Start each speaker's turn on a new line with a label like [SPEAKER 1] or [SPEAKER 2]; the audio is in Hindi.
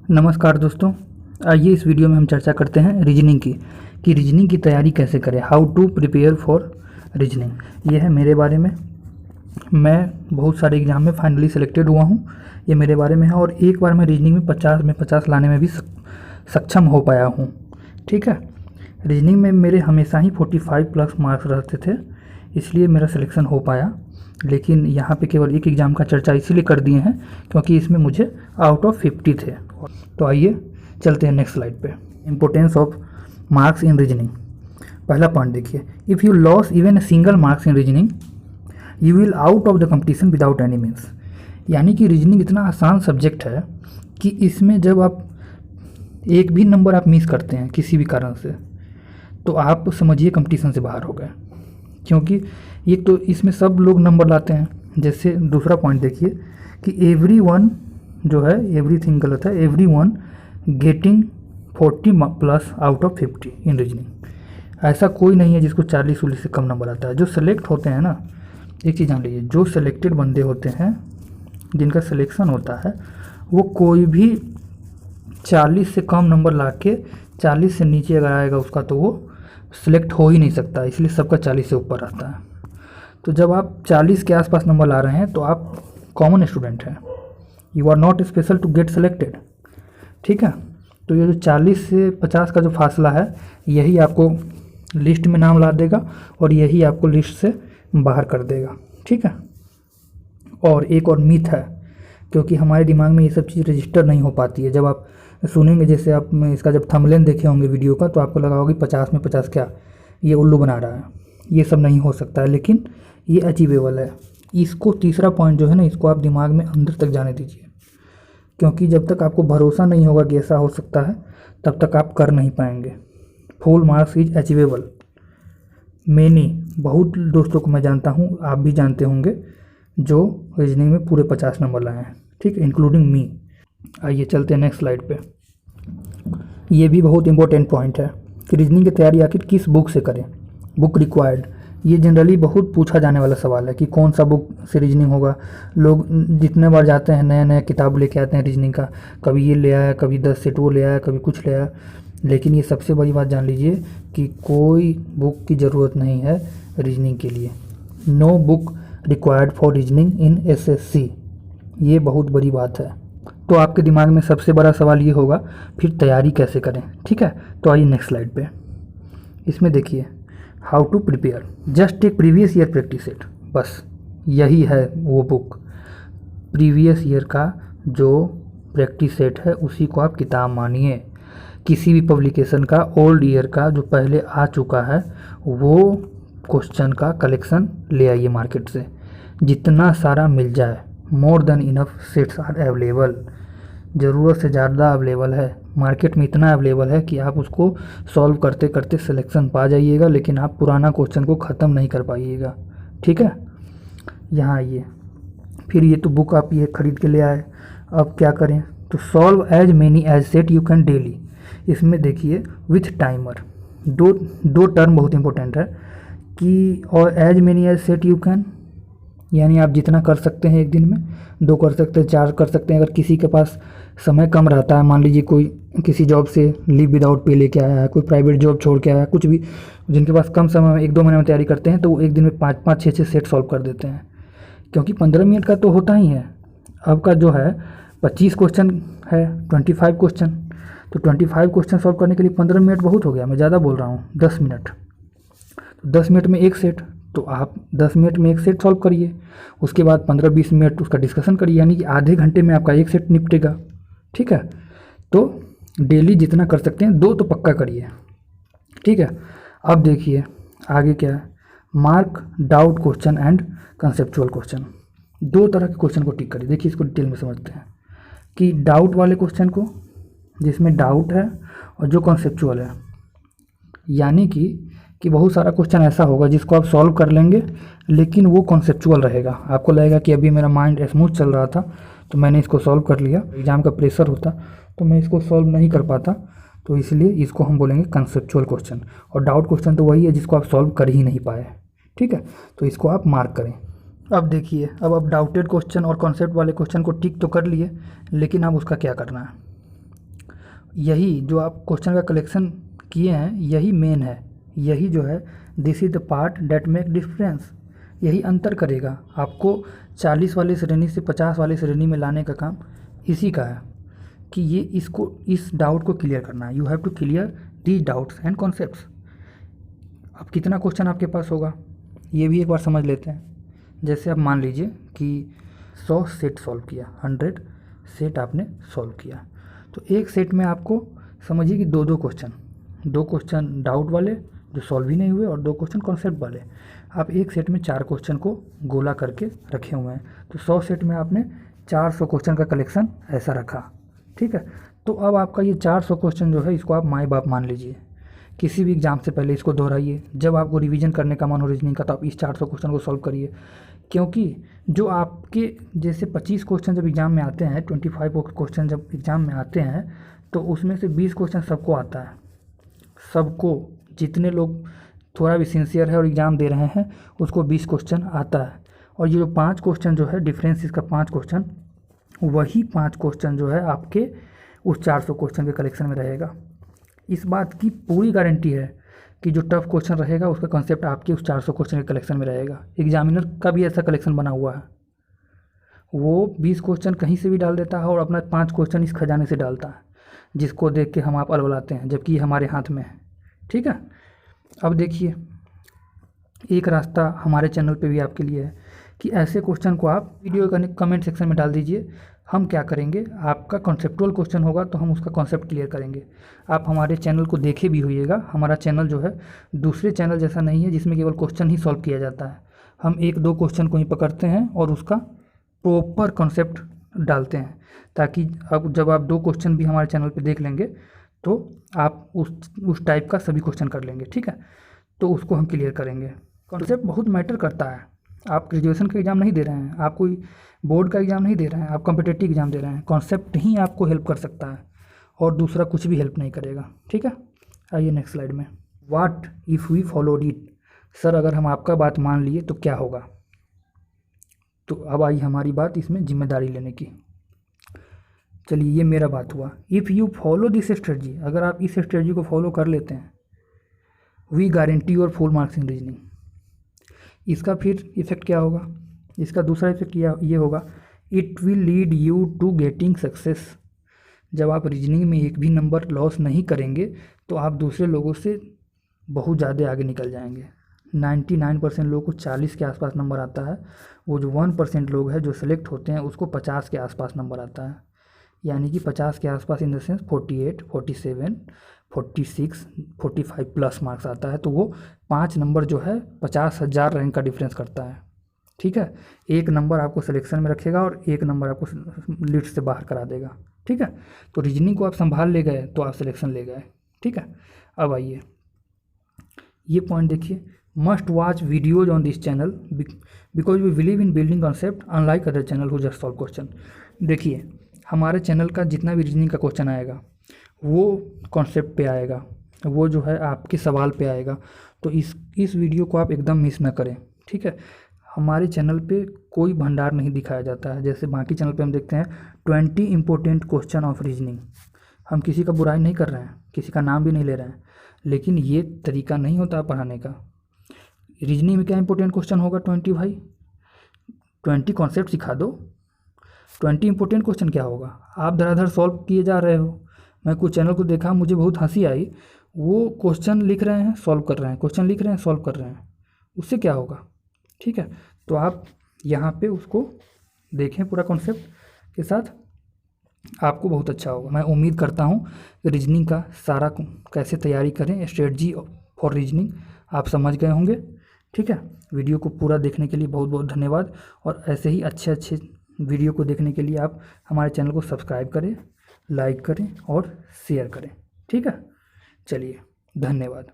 [SPEAKER 1] नमस्कार दोस्तों, आइए इस वीडियो में हम चर्चा करते हैं रीजनिंग की कि रीजनिंग की तैयारी कैसे करें। How to prepare for reasoning. ये है मेरे बारे में। मैं बहुत सारे एग्ज़ाम में फाइनली सेलेक्टेड हुआ हूँ। ये मेरे बारे में है और एक बार मैं रीजनिंग में 50 लाने में भी सक्षम हो पाया हूँ। ठीक है, रीजनिंग में मेरे हमेशा ही 45 प्लस मार्क्स रहते थे, इसलिए मेरा सिलेक्शन हो पाया। लेकिन यहाँ पे केवल एक एग्ज़ाम का चर्चा इसीलिए कर दिए हैं क्योंकि इसमें मुझे आउट ऑफ 50 थे। तो आइए चलते हैं नेक्स्ट स्लाइड पे। Importance of marks in reasoning. पहला पॉइंट देखिए, if you loss even a single marks in reasoning you will out of the competition without any means. यानी कि रीजनिंग इतना आसान सब्जेक्ट है कि इसमें जब आप एक भी नंबर आप मिस करते हैं किसी भी कारण से, तो आप समझिए कंपटीशन से बाहर हो गए। क्योंकि ये तो इसमें सब लोग नंबर लाते हैं। जैसे दूसरा पॉइंट देखिए कि एवरी वन जो है, एवरीथिंग गलत है, every one getting 40 plus out of 50 in reasoning. ऐसा कोई नहीं है जिसको 40 से कम नंबर आता है। जो सेलेक्ट होते हैं ना, एक चीज़ जान लीजिए, जो सेलेक्टेड बंदे होते हैं जिनका सिलेक्शन होता है, वो कोई भी 40 से कम नंबर ला के 40 से नीचे अगर आएगा उसका, तो वो सिलेक्ट हो ही नहीं सकता। इसलिए सबका 40 से ऊपर आता है। तो जब आप 40 के आसपास नंबर ला रहे हैं तो आप कॉमन स्टूडेंट हैं, you are not special to get selected. ठीक है, तो ये जो 40 से 50 का जो फासला है, यही आपको लिस्ट में नाम ला देगा और यही आपको लिस्ट से बाहर कर देगा। ठीक है, और एक और मिथ है, क्योंकि हमारे दिमाग में ये सब चीज़ रजिस्टर नहीं हो पाती है। जब आप सुनेंगे, जैसे आप इसका जब थंबनेल देखे होंगे वीडियो का, तो आपको लगा होगा कि 50 में 50 क्या, ये उल्लू बना रहा है। ये सब नहीं हो सकता है, लेकिन ये अचीवेबल है। इसको तीसरा पॉइंट जो है ना, इसको आप दिमाग में अंदर तक जाने दीजिए, क्योंकि जब तक आपको भरोसा नहीं होगा कि ऐसा हो सकता है, तब तक आप कर नहीं पाएंगे। Full marks is achievable. मैंने बहुत दोस्तों को मैं जानता हूँ, आप भी जानते होंगे, जो रीजनिंग में पूरे 50 नंबर लाए हैं। ठीक है, इंक्लूडिंग मी। आइए चलते हैं नेक्स्ट स्लाइड पे। ये भी बहुत इंपॉर्टेंट पॉइंट है कि रीजनिंग की तैयारी आखिर किस बुक से करें। बुक रिक्वायर्ड, ये जनरली बहुत पूछा जाने वाला सवाल है कि कौन सा बुक से रीजनिंग होगा। लोग जितने बार जाते हैं नया नया किताब लेके आते हैं रीजनिंग का, कभी ये ले आया, कभी 10 सेट वो ले आया, कभी कुछ ले आया। लेकिन ये सबसे बड़ी बात जान लीजिए कि कोई बुक की ज़रूरत नहीं है रीजनिंग के लिए। No book required for reasoning in SSC. ये बहुत बड़ी बात है। तो आपके दिमाग में सबसे बड़ा सवाल ये होगा, फिर तैयारी कैसे करें। ठीक है, तो आइए नेक्स्ट स्लाइड पे। इसमें देखिए, how to prepare, just take previous year practice set. बस यही है वो बुक। प्रीवियस ईयर का जो प्रैक्टिस सेट है, उसी को आप किताब मानिए। किसी भी पब्लिकेशन का ओल्ड ईयर का जो पहले आ चुका है, वो क्वेश्चन का कलेक्शन ले आइए मार्केट से, जितना सारा मिल जाए। More than enough sets are available. ज़रूरत से ज़्यादा अवेलेबल है मार्केट में, इतना अवेलेबल है कि आप उसको सॉल्व करते करते सिलेक्शन पा जाइएगा, लेकिन आप पुराना क्वेश्चन को ख़त्म नहीं कर पाइएगा। ठीक है, यहाँ आइए। फिर ये तो बुक आप ये ख़रीद के ले आए, अब क्या करें? तो solve as many as set you can daily. इसमें देखिए विथ टाइमर, दो टर्म बहुत इंपॉर्टेंट है कि, और as many as set you can, यानी आप जितना कर सकते हैं एक दिन में, 2 कर सकते हैं, 4 कर सकते हैं। अगर किसी के पास समय कम रहता है, मान लीजिए कोई किसी जॉब से लीव विदाउट पे लेके आया है, कोई प्राइवेट जॉब छोड़ के आया है, कुछ भी, जिनके पास कम समय में 1-2 महीने में तैयारी करते हैं, तो वो एक दिन में 5-5, 6-6 सेट सॉल्व कर देते हैं। क्योंकि 15 मिनट का तो होता ही है। अब का जो है 25 क्वेश्चन है, 25 क्वेश्चन, तो 25 क्वेश्चन सॉल्व करने के लिए 15 मिनट बहुत हो गया। मैं ज़्यादा बोल रहा हूँ, 10 मिनट। 10 मिनट में एक सेट, तो आप 10 मिनट में एक सेट सॉल्व करिए। उसके बाद 15-20 मिनट उसका डिस्कशन करिए, यानी कि आधे घंटे में आपका एक सेट निपटेगा। ठीक है, तो डेली जितना कर सकते हैं 2 तो पक्का करिए। ठीक है, अब देखिए आगे क्या है। Mark doubt question and conceptual question. 2 तरह के क्वेश्चन को टिक करिए। देखिए, इसको डिटेल में समझते हैं कि डाउट वाले क्वेश्चन को, जिसमें डाउट है, और जो कंसेप्चुअल है, यानी कि बहुत सारा क्वेश्चन ऐसा होगा जिसको आप सॉल्व कर लेंगे, लेकिन वो कॉन्सेप्चुअल रहेगा। आपको लगेगा कि अभी मेरा माइंड स्मूथ चल रहा था तो मैंने इसको सॉल्व कर लिया, एग्जाम का प्रेशर होता तो मैं इसको सॉल्व नहीं कर पाता, तो इसलिए इसको हम बोलेंगे कंसेप्चुअल क्वेश्चन। और डाउट क्वेश्चन तो वही है जिसको आप सॉल्व कर ही नहीं पाए। ठीक है, तो इसको आप मार्क करें। अब देखिए, अब डाउटेड क्वेश्चन और कॉन्सेप्ट वाले क्वेश्चन को टिक तो कर लिए, लेकिन अब उसका क्या करना है। यही जो आप क्वेश्चन का कलेक्शन किए हैं यही मेन है, यही जो है this is the part that make difference, यही अंतर करेगा आपको 40 वाले श्रेणी से 50 वाले श्रेणी में लाने का काम इसी का है कि ये इस डाउट को क्लियर करना है। You have to clear the doubts and concepts. अब कितना क्वेश्चन आपके पास होगा ये भी एक बार समझ लेते हैं। जैसे आप मान लीजिए कि 100 सेट सॉल्व किया, 100 सेट आपने सॉल्व किया, तो एक सेट में आपको समझिए कि दो क्वेश्चन डाउट वाले जो सॉल्व ही नहीं हुए और 2 क्वेश्चन कॉन्सेप्ट वाले, आप एक सेट में 4 क्वेश्चन को गोला करके रखे हुए हैं। तो 100 सेट में आपने 400 क्वेश्चन का कलेक्शन ऐसा रखा, ठीक है। तो अब आपका ये 400 क्वेश्चन जो है इसको आप माई बाप मान लीजिए। किसी भी एग्ज़ाम से पहले इसको दोहराइए, जब आपको रिवीजन करने का मन हो रीजनिंग का तो आप इस 400 क्वेश्चन को सॉल्व करिए, क्योंकि जो आपके जैसे 25 क्वेश्चन जब एग्ज़ाम में आते हैं, 25 क्वेश्चन जब एग्ज़ाम में आते हैं तो उसमें से 20 क्वेश्चन सबको आता है, सबको, जितने लोग थोड़ा भी सिंसियर है और एग्ज़ाम दे रहे हैं उसको 20 क्वेश्चन आता है। और ये जो 5 क्वेश्चन जो है डिफरेंस इसका 5 क्वेश्चन, वही 5 क्वेश्चन जो है आपके उस 400 क्वेश्चन के कलेक्शन में रहेगा। इस बात की पूरी गारंटी है कि जो टफ क्वेश्चन रहेगा उसका कॉन्सेप्ट आपके उस 400 क्वेश्चन के कलेक्शन में रहेगा। एग्जामिनर का भी ऐसा कलेक्शन बना हुआ है, वो 20 क्वेश्चन कहीं से भी डाल देता है और अपना 5 क्वेश्चन इस खजाने से डालता है, जिसको देख के हम आप अलबलाते हैं, जबकि ये हमारे हाथ में है, ठीक है। अब देखिए एक रास्ता हमारे चैनल पे भी आपके लिए है कि ऐसे क्वेश्चन को आप वीडियो का कमेंट सेक्शन में डाल दीजिए। हम क्या करेंगे, आपका कॉन्सेप्टुअल क्वेश्चन होगा तो हम उसका कॉन्सेप्ट क्लियर करेंगे। आप हमारे चैनल को देखे भी होइएगा, हमारा चैनल जो है दूसरे चैनल जैसा नहीं है जिसमें केवल क्वेश्चन ही सॉल्व किया जाता है। हम 1-2 क्वेश्चन को ही पकड़ते हैं और उसका प्रॉपर कॉन्सेप्ट डालते हैं, ताकि अब जब आप 2 क्वेश्चन भी हमारे चैनल पर देख लेंगे तो आप उस टाइप का सभी क्वेश्चन कर लेंगे, ठीक है। तो उसको हम क्लियर करेंगे। कॉन्सेप्ट बहुत मैटर करता है। आप ग्रेजुएशन का एग्ज़ाम नहीं दे रहे हैं, आप कोई बोर्ड का एग्ज़ाम नहीं दे रहे हैं, आप कॉम्पिटिटिव एग्ज़ाम दे रहे हैं, कॉन्सेप्ट ही आपको हेल्प कर सकता है और दूसरा कुछ भी हेल्प नहीं करेगा, ठीक है। आइए नेक्स्ट स्लाइड में। What if we followed it, sir अगर हम आपका बात मान लिए तो क्या होगा। तो अब आई हमारी बात इसमें जिम्मेदारी लेने की। चलिए ये मेरा बात हुआ। If you follow this strategy, अगर आप इस स्ट्रेटजी को फॉलो कर लेते हैं, we guarantee your full marks in reasoning. इसका फिर इफेक्ट क्या होगा, इसका दूसरा इफेक्ट ये होगा, it will lead you to getting success. जब आप रीजनिंग में एक भी नंबर लॉस नहीं करेंगे तो आप दूसरे लोगों से बहुत ज़्यादा आगे निकल जाएंगे। 99% लोगों को 40 के आसपास नंबर आता है, वो जो 1% लोग हैं जो सेलेक्ट होते हैं उसको 50 के आसपास नंबर आता है, यानी कि 50 के आसपास in the sense 48, 47, 46, 45 plus marks आता है। तो वो 5 नंबर जो है 50,000 रैंक का डिफरेंस करता है, ठीक है। एक नंबर आपको सिलेक्शन में रखेगा और एक नंबर आपको लिस्ट से बाहर करा देगा, ठीक है। तो रीजनिंग को आप संभाल ले गए तो आप सिलेक्शन ले गए, ठीक है। अब आइए ये पॉइंट देखिए, must watch videos on this channel because we believe in building concept unlike other channel who just solve question. देखिए हमारे चैनल का जितना भी रीजनिंग का क्वेश्चन आएगा वो कॉन्सेप्ट पे आएगा, वो जो है आपके सवाल पे आएगा। तो इस वीडियो को आप एकदम मिस ना करें, ठीक है। हमारे चैनल पे कोई भंडार नहीं दिखाया जाता है, जैसे बाकी चैनल पे हम देखते हैं 20 इंपॉर्टेंट क्वेश्चन ऑफ रीजनिंग। हम किसी का बुराई नहीं कर रहे हैं, किसी का नाम भी नहीं ले रहे हैं, लेकिन ये तरीका नहीं होता पढ़ाने का। रीजनिंग में क्या इंपॉर्टेंट क्वेश्चन होगा 20 भाई, 20 कॉन्सेप्ट सिखा दो, 20 इंपॉर्टेंट क्वेश्चन क्या होगा। आप धड़ाधड़ सॉल्व किए जा रहे हो। मैं कुछ चैनल को देखा, मुझे बहुत हंसी आई, वो क्वेश्चन लिख रहे हैं सॉल्व कर रहे हैं, क्वेश्चन लिख रहे हैं सॉल्व कर रहे हैं, उससे क्या होगा, ठीक है। तो आप यहाँ पे उसको देखें पूरा कॉन्सेप्ट के साथ, आपको बहुत अच्छा होगा। मैं उम्मीद करता हूँ रीजनिंग का सारा कैसे तैयारी करें, स्ट्रेटजी फॉर रीजनिंग आप समझ गए होंगे, ठीक है। वीडियो को पूरा देखने के लिए बहुत बहुत धन्यवाद, और ऐसे ही अच्छे अच्छे वीडियो को देखने के लिए आप हमारे चैनल को सब्सक्राइब करें, लाइक करें और शेयर करें, ठीक है। चलिए धन्यवाद।